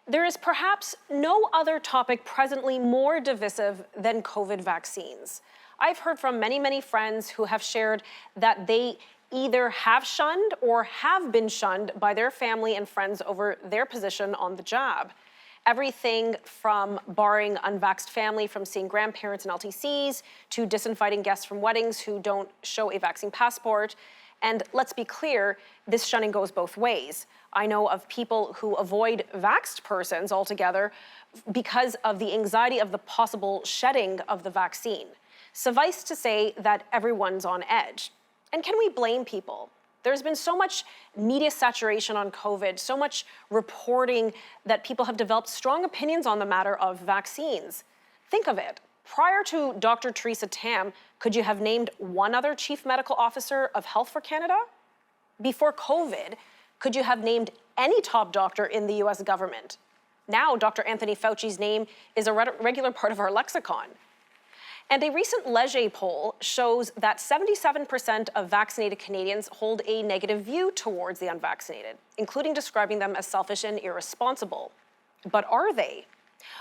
There is perhaps no other topic presently more divisive than COVID vaccines. I've heard from many, many friends who have shared that they either have shunned or have been shunned by their family and friends over their position on the jab. Everything from barring unvaxxed family from seeing grandparents and LTCs to disinviting guests from weddings who don't show a vaccine passport. And let's be clear, this shunning goes both ways. I know of people who avoid vaxxed persons altogether because of the anxiety of the possible shedding of the vaccine. Suffice to say that everyone's on edge. And can we blame people? There's been so much media saturation on COVID, so much reporting that people have developed strong opinions on the matter of vaccines. Think of it. Prior to Dr. Theresa Tam, could you have named one other chief medical officer of health for Canada? Before COVID, could you have named any top doctor in the US government? Now, Dr. Anthony Fauci's name is a regular part of our lexicon. And a recent Leger poll shows that 77% of vaccinated Canadians hold a negative view towards the unvaccinated, including describing them as selfish and irresponsible. But are they?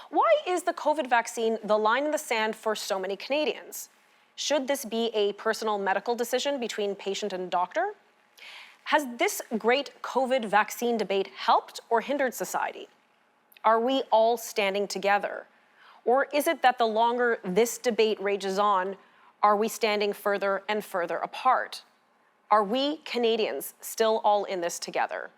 Why is the COVID vaccine the line in the sand for so many Canadians? Should this be a personal medical decision between patient and doctor? Has this great COVID vaccine debate helped or hindered society? Are we all standing together? Or is it that the longer this debate rages on, are we standing further and further apart? Are we Canadians still all in this together?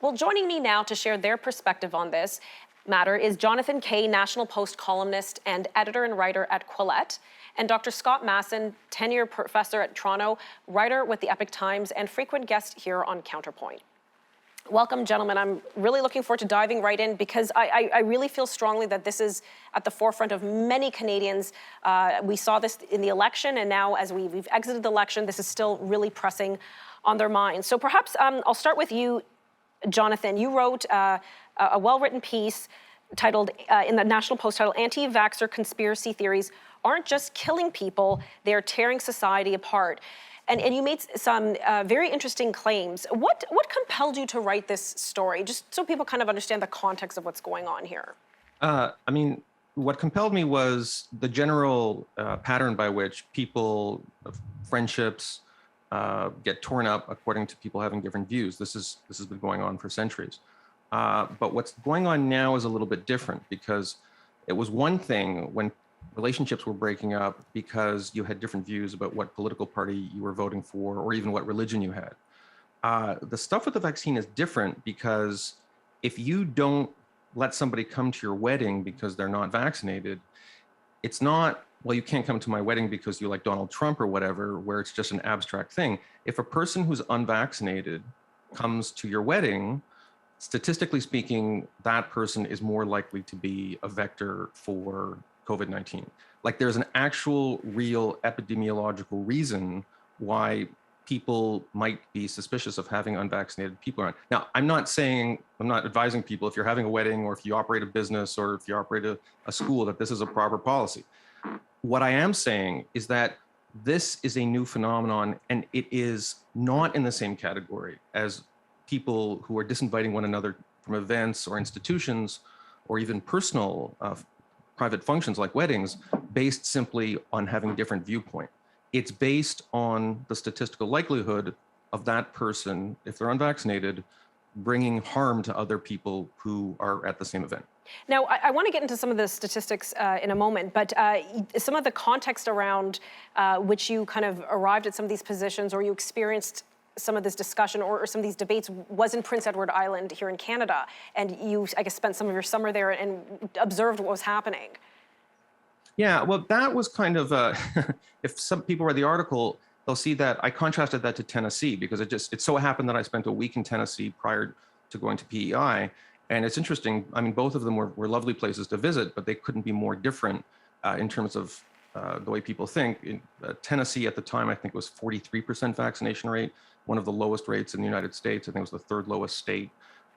Well, joining me now to share their perspective on this matter is Jonathan Kay, National Post columnist and editor and writer at Quillette, and Dr. Scott Masson, tenure professor at Toronto, writer with the Epoch Times, and frequent guest here on Counterpoint. Welcome, gentlemen. I'm really looking forward to diving right in because I really feel strongly that this is at the forefront of many Canadians. We saw this in the election, and now as we've exited the election, this is still really pressing on their minds. So perhaps I'll start with you, Jonathan. You wrote a well-written piece titled in the National Post titled "Anti-Vaxxer Conspiracy Theories Aren't Just Killing People, They're Tearing Society Apart." And you made some very interesting claims. What compelled you to write this story, just so people kind of understand the context of what's going on here? I mean, what compelled me was the general pattern by which people, friendships, get torn up according to people having different views. This has been going on for centuries. But what's going on now is a little bit different because it was one thing when relationships were breaking up because you had different views about what political party you were voting for or even what religion you had. The stuff with the vaccine is different because if you don't let somebody come to your wedding because they're not vaccinated, it's not, well, you can't come to my wedding because you like Donald Trump or whatever, where it's just an abstract thing. If a person who's unvaccinated comes to your wedding, statistically speaking, that person is more likely to be a vector for COVID-19. Like there's an actual real epidemiological reason why people might be suspicious of having unvaccinated people around. Now, I'm not advising people if you're having a wedding or if you operate a business or if you operate a school that this is a proper policy. What I am saying is that this is a new phenomenon and it is not in the same category as people who are disinviting one another from events or institutions or even personal private functions like weddings based simply on having different viewpoint. It's based on the statistical likelihood of that person, if they're unvaccinated, bringing harm to other people who are at the same event. Now, I want to get into some of the statistics in a moment, but some of the context around which you kind of arrived at some of these positions or you experienced some of this discussion or some of these debates was in Prince Edward Island here in Canada. And you, I guess, spent some of your summer there and observed what was happening. Yeah, well, that was kind of, if some people read the article, they'll see that I contrasted that to Tennessee because it so happened that I spent a week in Tennessee prior to going to PEI. And it's interesting, I mean, both of them were lovely places to visit, but they couldn't be more different in terms of the way people think. In Tennessee at the time, I think it was 43% vaccination rate, one of the lowest rates in the United States. I think it was the third lowest state.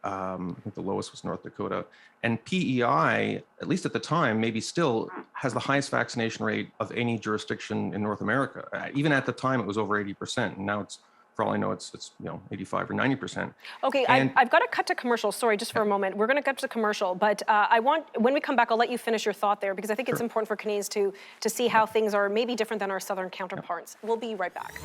I think the lowest was North Dakota. And PEI, at least at the time, maybe still has the highest vaccination rate of any jurisdiction in North America. Even at the time, it was over 80%, and now it's For all I know, it's 85 or 90%. Okay, And I've got to cut to commercial. Sorry, just for a moment. We're going to cut to commercial, but when we come back, I'll let you finish your thought there because I think it's important for Canadians to see how things are maybe different than our southern counterparts. We'll be right back.